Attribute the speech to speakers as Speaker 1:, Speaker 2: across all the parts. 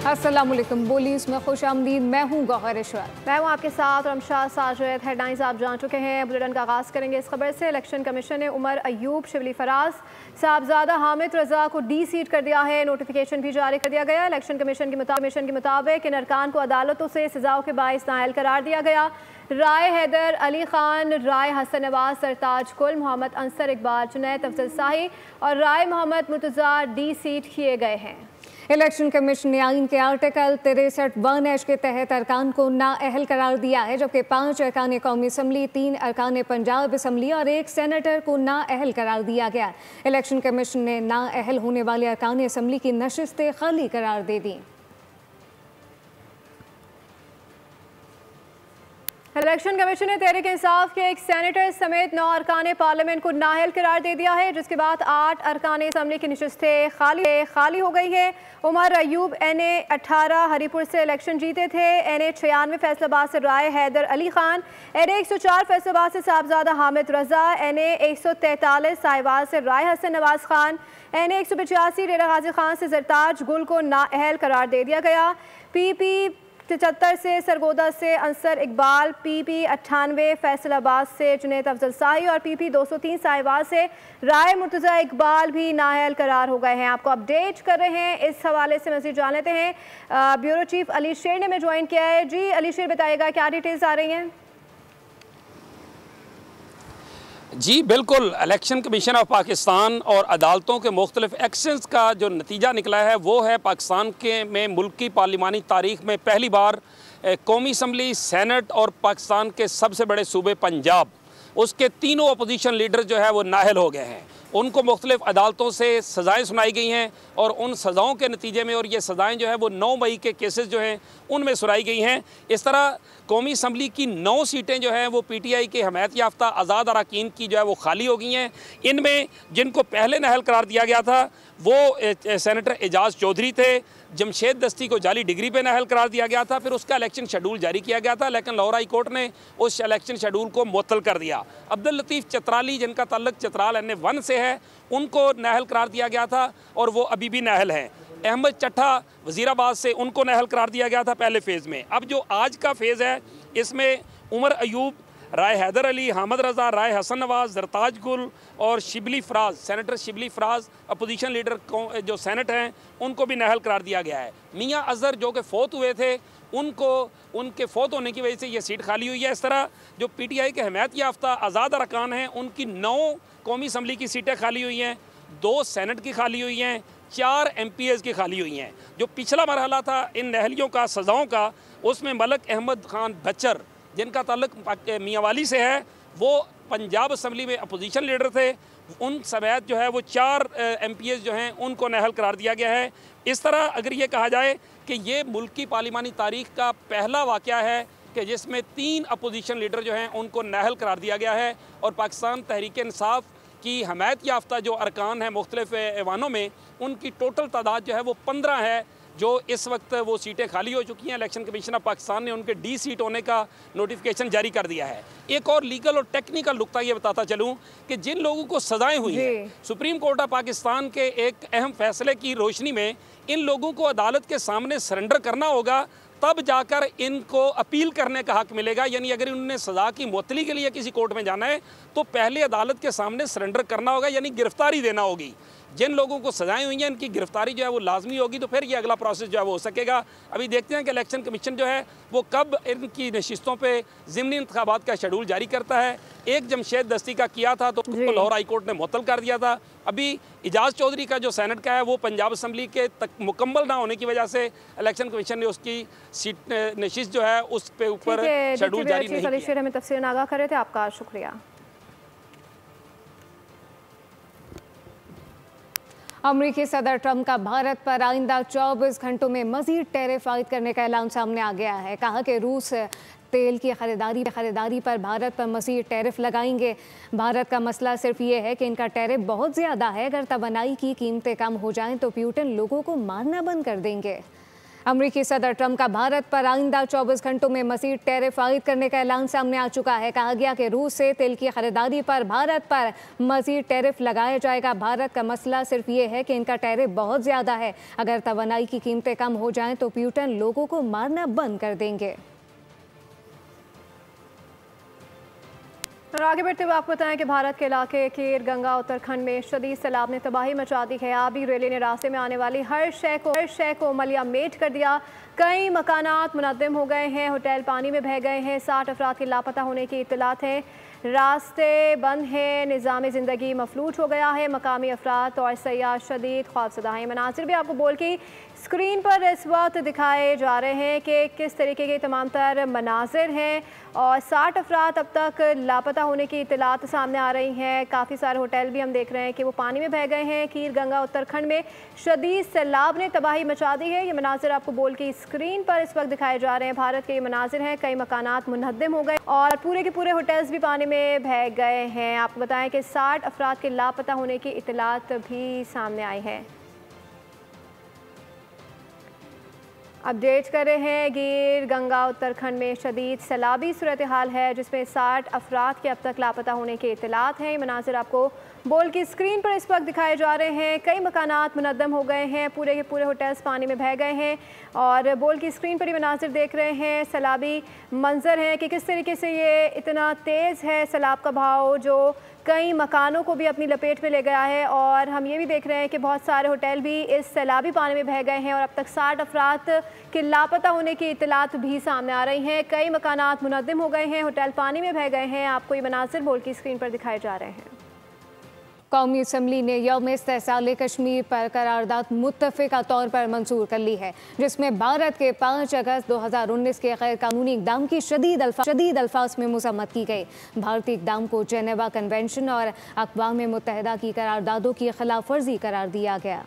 Speaker 1: अस्सलामुअलैकुम, बोलीस में खुश आमदीद। मैं हूँ गौहर इशरत।
Speaker 2: मैं हूँ आपके साथ रमशा साजिद। हेडलाइंस आप जान चुके हैं। बुलेटिन का आगाज़ करेंगे इस खबर से। इलेक्शन कमीशन ने उमर अयूब, शिबली फराज, साहबजादा हामिद रजा को डी सीट कर दिया है। नोटिफिकेशन भी जारी कर दिया गया। इलेक्शन कमीशन के मुताबिक इन अरकान को अदालतों से सजाओं के बाइस नाअहल करार दिया गया। राय हैदर अली खान, राय हसन नवाज, सरताज कुल, मोहम्मद अंसर इकबाल, जुनैद अफजल शाही और राय मोहम्मद मुर्तज़ा डी सीट किए गए हैं।
Speaker 1: इलेक्शन कमीशन ने आइन के आर्टिकल 63(1) के तहत अरकान को नाअहल करार दिया है, जबकि 5 अरकान कौमी असम्बली, 3 अरकान पंजाब असम्बली और 1 सेनेटर को नाअहल करार दिया गया। इलेक्शन कमीशन ने नाअहल होने वाले अरकान असम्बली की नशिस्तें खाली करार दे दी।
Speaker 2: इलेक्शन कमीशन ने तहरीक इंसाफ के 1 सेनेटर समेत 9 अरकान पार्लियामेंट को नाअहल करार दे दिया है, जिसके बाद 8 अरकान असम्बली की नशिस्तें खाली हो गई है। उमर अयूब NA 18 हरीपुर से इलेक्शन जीते थे। NA 96 फैसलाबाद से राय हैदर अली खान, NA 104 फैसलाबाद से साहबजादा हामिद रजा, NA 143 साहिवाल से राय हसन नवाज खान, NA 185 डेरा गाजी खान से सरताज गुल को नाअहल करार दे दिया गया। PP 73 से सरगोदा से अंसर इकबाल, PP 98 फैसलाबाद से जुनैद अफजल शाही और PP 203 साहिवाल से राय मुर्तज़ा इकबाल भी नाअहल करार हो गए हैं। आपको अपडेट कर रहे हैं। इस हवाले से मज़ीद जान लेते हैं। ब्यूरो चीफ अली शेर ने हमें ज्वाइन किया है। जी अली शेर, बताइएगा क्या डिटेल्स आ रही हैं?
Speaker 3: जी बिल्कुल, इलेक्शन कमीशन ऑफ पाकिस्तान और अदालतों के मुख्तलिफ एक्शंस का जो नतीजा निकला है वो है पाकिस्तान के में मुल्क की पार्लिमानी तारीख में पहली बार कौमी असम्बली, सेनेट और पाकिस्तान के सबसे बड़े सूबे पंजाब, उसके तीनों अपोजिशन लीडर जो है वो नाअहल हो गए हैं। उनको मुख्तलिफ अदालतों से सज़ाएँ सुनाई गई हैं और उन सज़ाओं के नतीजे में, और ये सज़ाएँ जो है वो 9 मई के केसेस जो हैं उनमें सुनाई गई हैं। इस तरह कौमी असम्बली की 9 सीटें जो हैं वो PTI के हमायत याफ्ता आज़ाद अरकान की जो है वो खाली हो गई हैं। इनमें जिनको पहले नाअहल करार दिया गया था वो सेनेटर एजाज चौधरी थे। जमशेद दस्ती को जाली डिग्री पे नाअहल करार दिया गया था। फिर उसका इलेक्शन शेड्यूल जारी किया गया था, लेकिन लाहौर हाई कोर्ट ने उस इलेक्शन शेड्यूल को मुअत्तल कर दिया। अब्दुल लतीफ़ चतराली, जिनका ताल्लुक चतराल NA 1 से है, उनको नाअहल करार दिया गया था और वो अभी भी नाअहल हैं। अहमद चट्ठा वज़ीराबाद से, उनको नाअहल करार दिया गया था पहले फ़ेज़ में। अब जो आज का फ़ेज़ है इसमें उमर अयूब, राय हैदर अली, हामिद रजा, राय हसन नवाज, सरताज गुल और Shibli Faraz, senator Shibli Faraz opposition leader जो सेनेट हैं उनको भी नाअहल करार दिया गया है। मियाँ अज़हर जो कि फ़ौत हुए थे, उनको उनके फ़ौत होने की वजह से ये सीट खाली हुई है। इस तरह जो PTI के हमायत याफ्ता आज़ाद अरकान हैं उनकी 9 कौमी असम्बली की सीटें खाली हुई हैं, 2 सेनेट की खाली हुई हैं, 4 MPs की खाली हुई हैं। जो पिछला मरहला था इन नाअहलियों का, सज़ाओं का, उसमें मलक अहमद खान बच्चर, जिनका ताल्लुक मियांवाली से है, वो पंजाब असम्बली में अपोजिशन लीडर थे। उन समेत जो है वो 4 MPs जो हैं उनको नाअहल करार दिया गया है। इस तरह अगर ये कहा जाए कि ये मुल्क की पार्लिमानी तारीख का पहला वाक़या है कि जिसमें 3 अपोजिशन लीडर जो हैं उनको नाअहल करार दिया गया है और पाकिस्तान तहरीक इंसाफ की हमायत याफ्ता जो अरकान हैं मुख्तलिफ ऐवानों में, उनकी टोटल तादाद जो है वो 15 है, जो इस वक्त वो सीटें खाली हो चुकी हैं। इलेक्शन कमीशन ऑफ पाकिस्तान ने उनके डी सीट होने का नोटिफिकेशन जारी कर दिया है। एक और लीगल और टेक्निकल नुक्ता ये बताता चलूँ कि जिन लोगों को सज़ाएँ हुई हैं, सुप्रीम कोर्ट ऑफ पाकिस्तान के एक अहम फैसले की रोशनी में इन लोगों को अदालत के सामने सरेंडर करना होगा, तब जाकर इनको अपील करने का हक मिलेगा। यानी अगर उन्होंने सज़ा की मुअत्तली के लिए किसी कोर्ट में जाना है तो पहले अदालत के सामने सरेंडर करना होगा, यानी गिरफ्तारी देना होगी। जिन लोगों को सजाएं हुई हैं इनकी गिरफ्तारी जो है वो लाजमी होगी, तो फिर ये अगला प्रोसेस जो है वो हो सकेगा। अभी देखते हैं कि इलेक्शन कमीशन जो है वो कब इनकी नशिस्तों पे ज़िमनी इंतखाबात का शेड्यूल जारी करता है। एक जमशेद दस्ती का किया था तो उसको लाहौर हाई कोर्ट ने मुअत्तल कर दिया था। अभी एजाज चौधरी का जो सेनेट का है वो पंजाब असम्बली के तक मुकम्मल ना होने की वजह से इलेक्शन कमीशन ने उसकी सीट नशिस्त जो है उस पे ऊपर शेड्यूल जारी नहीं किया।
Speaker 2: हमें तफसील आगाह कर रहे थे, आपका शुक्रिया।
Speaker 1: अमरीकी सदर ट्रंप का भारत पर आइंदा 24 घंटों में मज़ीद टैरिफ आयद करने का ऐलान सामने आ गया है। कहा कि रूस तेल की खरीदारी पर भारत पर मज़ीद टैरिफ लगाएंगे। भारत का मसला सिर्फ ये है कि इनका टैरिफ बहुत ज़्यादा है। अगर तवानाई की कीमतें कम हो जाएं तो पुतिन लोगों को मारना बंद कर देंगे। अमरीकी सदर ट्रंप का भारत पर आइंदा 24 घंटों में मज़ीद टैरिफ आयद करने का ऐलान सामने आ चुका है। कहा गया कि रूस से तेल की खरीदारी पर भारत पर मज़ीद टैरिफ लगाया जाएगा। भारत का मसला सिर्फ ये है कि इनका टैरिफ बहुत ज़्यादा है। अगर तवानाई की कीमतें कम हो जाएं तो पुतिन लोगों को मारना बंद कर देंगे।
Speaker 2: और आगे बढ़ते हुए आपको बताएं कि भारत के इलाके खीर गंगा उत्तराखंड में शदीद सैलाब ने तबाही मचा दी है। आबी रैली ने रास्ते में आने वाली हर शय को मलिया मेट कर दिया। कई मकानात मुनद्दम हो गए हैं, होटल पानी में बह गए हैं, 60 अफराद के लापता होने की इत्तलात हैं। रास्ते बंद हैं, निज़ाम ज़िंदगी मफलूज हो गया है। मकामी अफराद और सयाह शदीद खौफज़दा हैं। मनासिर भी आपको बोल की स्क्रीन पर इस वक्त दिखाए जा रहे हैं कि किस तरीके के तमाम तर मनाजिर हैं और 60 अफराद अब तक लापता होने की इत्तलात सामने आ रही हैं। काफ़ी सारे होटल भी हम देख रहे हैं कि वो पानी में बह गए हैं। खीर गंगा उत्तराखंड में शदीद सैलाब ने तबाही मचा दी है। ये मनाजिर आपको बोल की स्क्रीन पर इस वक्त दिखाए जा रहे हैं। भारत के ये मनाजिर हैं। कई मकानात मुनहद्दिम हो गए और पूरे के पूरे होटल्स भी पानी में बह गए हैं। आपको बताएं कि 60 अफराद के लापता होने की इत्तलात भी सामने आई है। अपडेट कर रहे हैं, गिर गंगा उत्तराखंड में शदीद सैलाबी सूरत हाल है जिसमें 60 अफराद के अब तक लापता होने के इत्तलात हैं। ये मनाजिर आपको बोल की स्क्रीन पर इस वक्त दिखाए जा रहे हैं। कई मकानात मुनद्दम हो गए हैं, पूरे के पूरे होटल्स पानी में बह गए हैं और बोल की स्क्रीन पर ये मनाजिर देख रहे हैं। सैलाबी मंजर हैं कि किस तरीके से ये इतना तेज़ है सैलाब का बहाव जो कई मकानों को भी अपनी लपेट में ले गया है। और हम ये भी देख रहे हैं कि बहुत सारे होटल भी इस सैलाबी पानी में बह गए हैं और अब तक 60 अफराद के लापता होने की इत्तलात भी सामने आ रही हैं। कई मकानात मुनद्दम हो गए हैं, होटल पानी में बह गए हैं। आपको ये मनाजिर बोल की स्क्रीन पर दिखाए जा रहे हैं।
Speaker 1: कौमी असम्बली ने यौम इस्तेहसाल कश्मीर पर करारदाद मुत्तफ़िका तौर पर मंजूर कर ली है जिसमें भारत के 5 अगस्त 2019 के गैर कानूनी इक़दाम की शदीद अल्फाज में मज़म्मत की गई। भारतीय इक़दाम को जेनेवा कन्वेंशन और अक़वाम मुत्तहिदा की करारदादों की खिलाफ वर्जी करार दिया गया।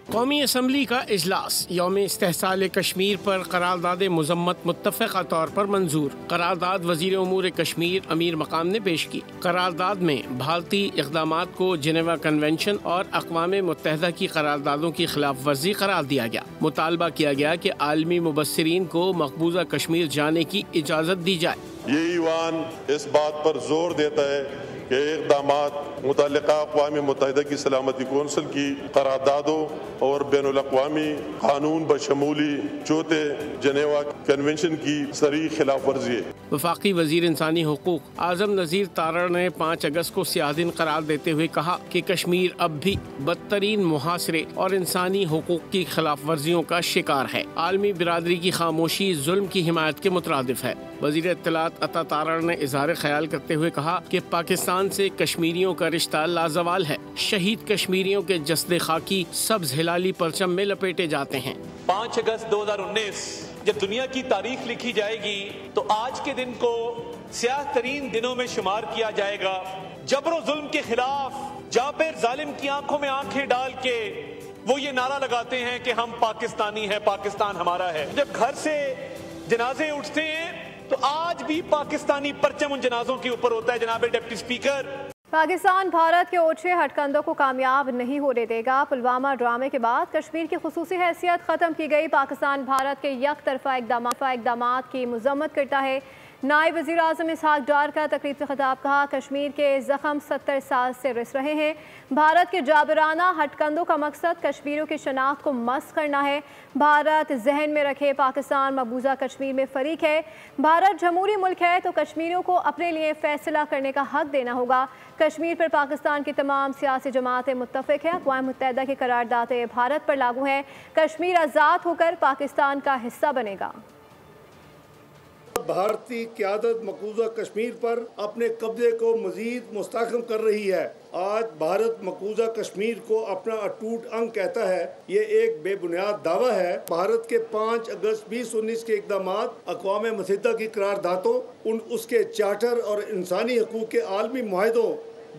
Speaker 4: कौमी असम्बली का इजलास यौम इस्तेहसाल कश्मीर पर करारदाद मुज़म्मत मुत्तफ़िका तौर पर मंजूर। करारदाद वज़ीर उमूर कश्मीर अमीर मकाम ने पेश की। करारदाद में भारतीय इक़दामात को जेनेवा कन्वेंशन और अक़वाम मुत्तहिदा की करारदादों की खिलाफ वर्जी करार दिया गया। मुतालबा किया गया कि आलमी मुबस्सिरीन को मकबूजा कश्मीर जाने की इजाज़त दी जाए।
Speaker 5: ये ईवान इस बात पर जोर देता है कि इक़दामात मुतल्लिक़ा अक़वाम मुत्तहिदा की सलामती कौंसिल की करारदादों और बैनुल अक़वामी कानून बशमूली चौथे जेनेवा कन्वेंशन की सरी खिलाफ वर्जी है।
Speaker 4: वफाकी वज़ीर इंसानी हुकूक आज़म नज़ीर तारड़ ने 5 अगस्त को सियाह दिन करार देते हुए कहा कि कश्मीर अब भी बदतरीन मुहासरे और इंसानी हुकूक की खिलाफ वर्जियों का शिकार है। आलमी बिरादरी की खामोशी जुल्म की हिमायत के मुतरादिफ है। वज़ीर इत्तलात अता तारड़ ने इज़हार ख्याल करते हुए कहा कि पाकिस्तान से कश्मीरियों का रिश्ता लाजवाल है। शहीद कश्मीरियों के जस्दे खाकी सब्ज़ हिलाली परचम में लपेटे जाते हैं।
Speaker 6: 5 अगस्त 2019 जब दुनिया की तारीख लिखी जाएगी तो आज के दिन को स्याह तरीन दिनों में शुमार किया जाएगा। जबरो जुल्म के खिलाफ जाबिर जालिम की आंखों में आंखें डाल के वो ये नारा लगाते हैं कि हम पाकिस्तानी हैं, पाकिस्तान हमारा है। जब घर से जनाजे उठते हैं तो आज भी पाकिस्तानी परचम उन जनाजों के ऊपर होता है। जनाब डिप्टी स्पीकर,
Speaker 2: पाकिस्तान भारत के ओछे हटकंदों को कामयाब नहीं होने देगा। पुलवामा ड्रामे के बाद कश्मीर की खुसूसी हैसियत ख़त्म की गई। पाकिस्तान भारत के यक तरफा इक़दामात की मज़म्मत करता है। नायब वज़ीर आज़म इसहाक़ डार का तकरीब से खिताब कहा, कश्मीर के ज़ख़म 70 साल से रिस रहे हैं। भारत के जाबराना हटकंदों का मकसद कश्मीरियों की शनाख्त को मस्ख़ करना है। भारत जहन में रखे पाकिस्तान मकबूजा कश्मीर में फ़रीक है। भारत जमहूरी मुल्क है तो कश्मीरियों को अपने लिए फ़ैसला करने का हक़ देना होगा। कश्मीर पर पाकिस्तान की तमाम सियासी जमातें मुत्तफ़िक़ हैं। अक़वाम मुत्तहिदा की करारदादें भारत पर लागू हैं। कश्मीर आज़ाद होकर पाकिस्तान का हिस्सा बनेगा।
Speaker 7: भारतीय क़यादत मकबूजा कश्मीर पर अपने कब्जे को मजीद मुस्तहकम कर रही है। आज भारत मकबूजा कश्मीर को अपना अटूट अंग कहता है। ये एक बेबुनियाद दावा है। भारत के 5 अगस्त 2019 के इक़दामात अक़वाम मुत्तहिदा की करारदादों उसके चार्टर और इंसानी हकूक़ के आलमी मुआहदों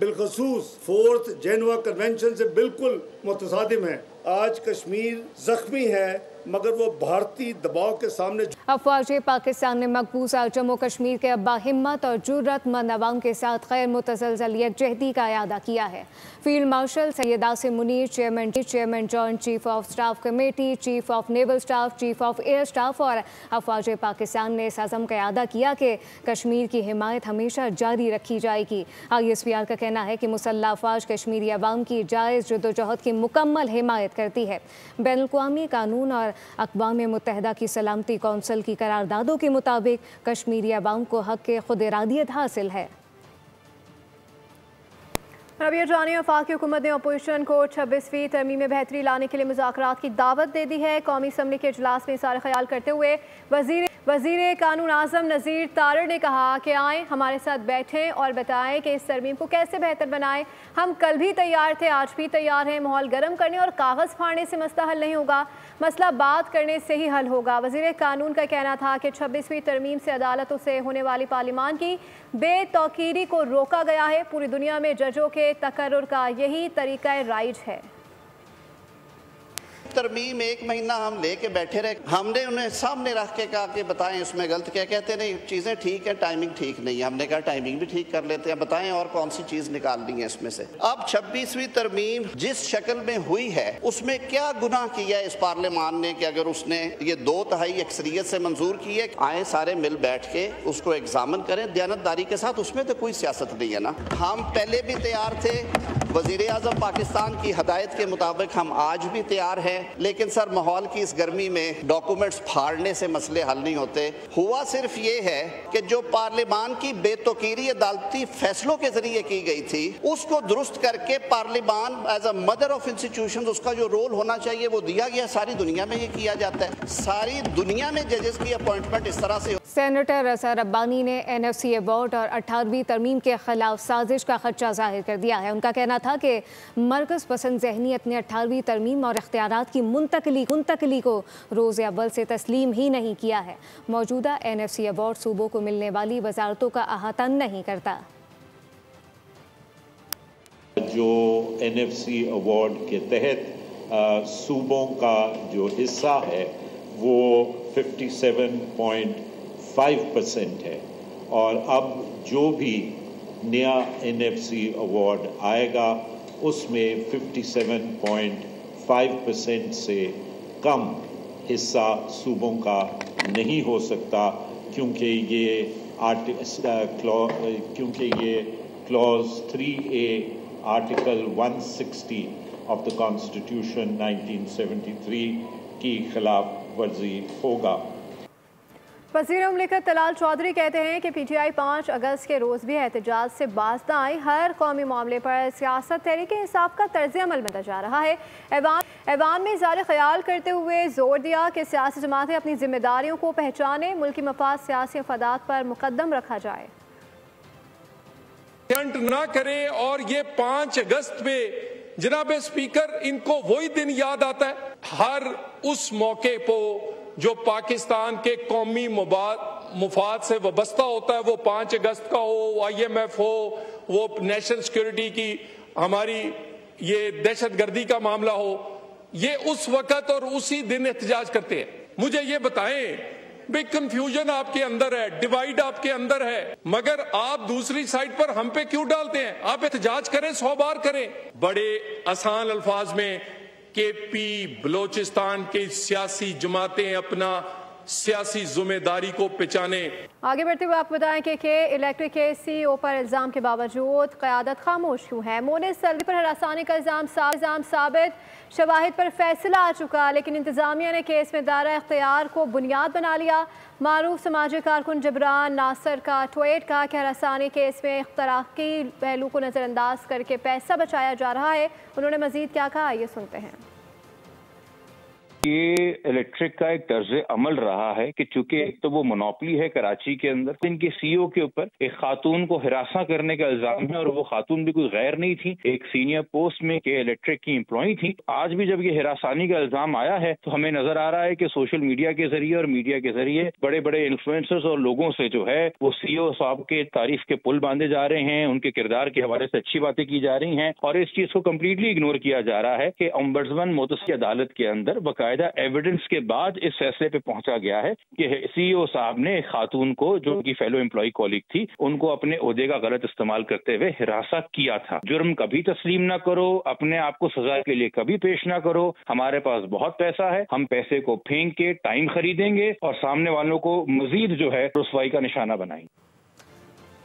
Speaker 7: बिलखसूस 4th जेनेवा कन्वेंशन से बिल्कुल मुतसादिम है। आज कश्मीर ज़ख्मी है, मगर वो भारतीय दबाव के सामने।
Speaker 1: अफवाज पाकिस्तान ने मकबूजा जम्मू कश्मीर के अब्बा हिम्मत और जुर्रतमंद अवाम के साथ गैर मुतसलसल यकजहती का इयादा किया है। Field marshal Syed Asim Munir, chairman joint chief of staff committee, chief of naval staff, chief of air staff और अफवाज पाकिस्तान ने इस अज़म का इयादा किया कि कश्मीर की हिमायत हमेशा जारी रखी जाएगी। ISPR का कहना है कि मुसल्लह अफवाज कश्मीरी अवाम की जायज़ जद्दोजहद की मुकम्मल हिमायत करती है। बैनुल-अक़वामी कानून और अक़वाम मुत्तहिदा की सलामती कौंसिल की करारदादों के मुताबिक कश्मीरी अवाम को हक़ के खुद इरादियत हासिल है।
Speaker 2: अभी जानिए, वफाकी हुकूमत ने अपोजिशन को 26वीं तरमीम में बेहतरी लाने के लिए मुज़ाकरात की दावत दे दी है। कौमी असम्बली के इजलास में इज़हार ख्याल करते हुए वज़ीर कानून आज़म नज़ीर तारड़ ने कहा कि आएँ हमारे साथ बैठें और बताएं कि इस तरमीम को कैसे बेहतर बनाएं। हम कल भी तैयार थे, आज भी तैयार हैं। माहौल गर्म करने और कागज़ फाड़ने से मसला हल नहीं होगा, मसला बात करने से ही हल होगा। वज़ीर कानून का कहना था कि 26वीं तरमीम से अदालतों से होने वाली पार्लिमान की बेतौकीरी को रोका गया है। पूरी दुनिया में जजों के तकर्रुर का यही तरीका राइज है।
Speaker 8: तरमीम 1 महीना हम लेके बैठे रहे, हमने उन्हें सामने रख के कहा कि बताएं उसमें गलत क्या। कहते नहीं चीज़ें ठीक है, टाइमिंग ठीक नहीं है। हमने कहा टाइमिंग भी ठीक कर लेते हैं, बताएं और कौन सी चीज़ निकालनी है इसमें से। अब 26वीं तरमीम जिस शक्ल में हुई है उसमें क्या गुनाह किया है इस पार्लियामान ने कि अगर उसने ये 2/3 अक्सरियत से मंजूर की है। आए सारे मिल बैठ के उसको एग्जामिन करें दयानतदारी के साथ, उसमें तो कोई सियासत नहीं है ना। हम पहले भी तैयार थे, वज़ीर आज़म पाकिस्तान की हदायत के मुताबिक हम आज भी तैयार हैं, लेकिन सर माहौल की इस गर्मी में डॉक्यूमेंट्स फाड़ने से मसले हल नहीं होते। हुआ सिर्फ ये है कि जो पार्लियामान की बेतौकीरी अदालती फैसलों के जरिए की गई थी उसको दुरुस्त करके parliament as a mother of institution उसका जो रोल होना चाहिए वो दिया गया। सारी दुनिया में ये किया जाता है, सारी दुनिया में जजेस की अपॉइंटमेंट इस तरह से।
Speaker 1: सेनेटर असर रब्बानी ने NFC अबॉर्ट और 18वीं तरमीम के खिलाफ साजिश का खदशा जाहिर कर दिया है। उनका कहना था कि मरकज़ पसंद ज़हनीत ने 18वीं तरमीम और इख्तियारात की मुंतकली को रोज़ अव्वल से तस्लीम ही नहीं किया है। मौजूदा NFC अबॉर्ट सूबों को मिलने वाली वजारतों का अहाता नहीं करता।
Speaker 9: जो NFC अवार्ड के तहत सूबों का जो हिस्सा है वो 57.5% है, और अब जो भी नया NFC अवार्ड आएगा उसमें 57.5% से कम हिस्सा सूबों का नहीं हो सकता, क्योंकि ये clause 3A article 160 of the constitution 1973 की खिलाफ वर्जी होगा।
Speaker 2: वज़ीर मुमलिकत तलाल चौधरी कहते हैं कि PTI 5 अगस्त के रोज़ भी एहतजाज से बाज न आई। हर कौमी मामले पर सियासत तहरीक इंसाफ का तर्ज अमल बनता जा रहा है। ऐवान में इज़हार ख्याल करते हुए जोर दिया कि सियासी जमातें अपनी जिम्मेदारियों को पहचानें, मुल्की मफाद सियासी मफादात पर मुकद्दम रखा जाए,
Speaker 10: ना करें। और ये 5 अगस्त में जनाब स्पीकर इनको वही दिन याद आता है हर उस मौके को जो पाकिस्तान के कौमी मुफाद से वाबस्ता होता है, वो 5 अगस्त का हो, IMF हो, वो नेशनल सिक्योरिटी की हमारी ये दहशतगर्दी का मामला हो, ये उस वक्त और उसी दिन एहतजाज करते हैं। मुझे ये बताएं भाई, कंफ्यूजन आपके अंदर है, डिवाइड आपके अंदर है, मगर आप दूसरी साइड पर हम पे क्यों डालते हैं? आप एहतजाज करें, 100 बार करें। बड़े आसान अल्फाज में KP बलोचिस्तान की सियासी जमातें अपना सियासी जिम्मेदारी को पहचाने।
Speaker 2: आगे बढ़ते हुए आपको बताएं कि इलेक्ट्रिक के CEO पर इल्जाम के बावजूद क़यादत खामोश क्यों है। मोनिस सल्दी पर हरासानी का इल्जाम साबित, शवाहिद पर फैसला आ चुका, लेकिन इंतजामिया ने केस में दायरा इख्तियार को बुनियाद बना लिया। मारूफ समाजी कारकुन जबरान नासर का ट्वीट का कि हरासानी केस में इख्तराकी पहलू को नज़रअंदाज करके पैसा बचाया जा रहा है। उन्होंने मजीद क्या कहा, ये सुनते हैं।
Speaker 11: ये इलेक्ट्रिक का एक तर्ज अमल रहा है कि चूंकि एक तो वो मोनोपली है कराची के अंदर, इनके CEO के ऊपर एक खातून को हिरासा करने का इल्जाम है, और वो खातून भी कोई गैर नहीं थी, एक सीनियर पोस्ट में के इलेक्ट्रिक की एम्प्लॉई थी। आज भी जब ये हिरासानी का इल्जाम आया है तो हमें नजर आ रहा है कि सोशल मीडिया के जरिए और मीडिया के जरिए बड़े बड़े इन्फ्लुएंसर्स और लोगों से जो है वो CEO साहब के तारीफ के पुल बांधे जा रहे हैं, उनके किरदार के हवाले से अच्छी बातें की जा रही हैं, और इस चीज को कम्प्लीटली इग्नोर किया जा रहा है कि ओम्बड्समैन मोतसी अदालत के अंदर बाकायदा बाकायदा एविडेंस के बाद इस फैसले पे पहुंचा गया है कि CEO साहब ने खातून को, जो उनकी फेलो एम्प्लॉय कॉलीग थी, उनको अपने ओहदे का गलत इस्तेमाल करते हुए हिरासा किया था। जुर्म कभी तस्लीम ना करो, अपने आप को सजा के लिए कभी पेश ना करो। हमारे पास बहुत पैसा है, हम पैसे को फेंक के टाइम खरीदेंगे और सामने वालों को मजीद जो है रुसवाई का निशाना बनाएंगे।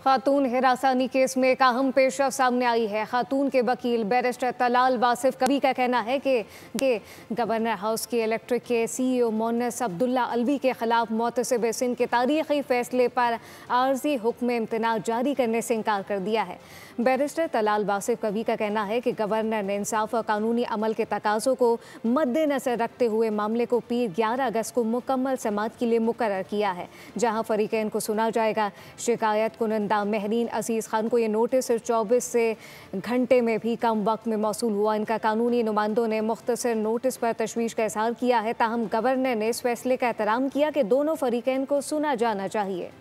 Speaker 1: खातून हिरासानी केस में एक अहम पेशरफ सामने आई है। खातून के वकील बैरिस्टर तलाल वासिफ कभी का कहना है कि गवर्नर हाउस की इलेक्ट्रिक के CEO मोनस अब्दुल्ला अलवी के खिलाफ मोतसिब सिंध के तारीखी फैसले पर आर्जी हुक्म इम्तना जारी करने से इनकार कर दिया है। बैरिस्टर तलाल वासिफ कभी का कहना है कि गवर्नर ने इंसाफ और कानूनी अमल के तकाज़ों को मद्देनजर रखते हुए मामले को पीर 11 अगस्त को मुकम्मल समाअत के लिए मुकर्रर किया है, जहां फरीकैन को सुना जाएगा। शिकायत कुनंदा महरीन अजीज़ खान को ये नोटिस 24 से घंटे में भी कम वक्त में मौसूल हुआ। इनका कानूनी नुमाइंदों ने मुख्तसर नोटिस पर तशवीश का इजहार किया है, ताहम गवर्नर ने इस फैसले का एहतराम किया कि दोनों फरीकैन को सुना जाना चाहिए।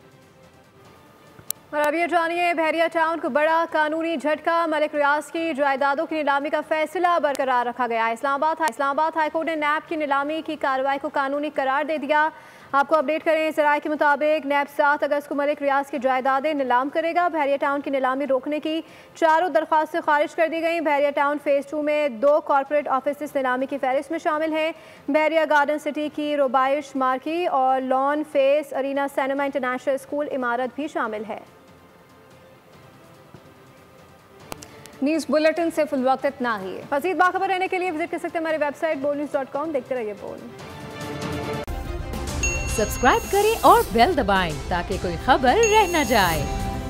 Speaker 2: और अब ये जानिए, बहरिया टाउन को बड़ा कानूनी झटका। मलिक रियाज की जायदादों की नीलामी का फैसला बरकरार रखा गया। इस्लामाबाद हाईकोर्ट ने नैब की नीलामी की कार्रवाई को कानूनी करार दे दिया। आपको अपडेट करें, ज़राए के मुताबिक नैब 7 अगस्त को मलिक रियाज की जायदादें नीलाम करेगा। बहरिया टाउन की नीलामी रोकने की चारों दरख्वास्तें खारिज कर दी गई। बहरिया टाउन फेज़ 2 में 2 कॉर्पोरेट ऑफिस नीलामी की फहरिस्त में शामिल हैं। बहरिया गार्डन सिटी की रुबाइश मार्की और lawn face arena cinema international school इमारत भी शामिल है।
Speaker 1: न्यूज़ बुलेटिन से फिल वक्त इतना ही है।
Speaker 2: मज़ीद बाखबर रहने के लिए विजिट कर सकते हैं हमारी वेबसाइट bolnews.com। देखते रहिए बोल।
Speaker 12: सब्सक्राइब करें और बेल दबाएं ताकि कोई खबर रह न जाए।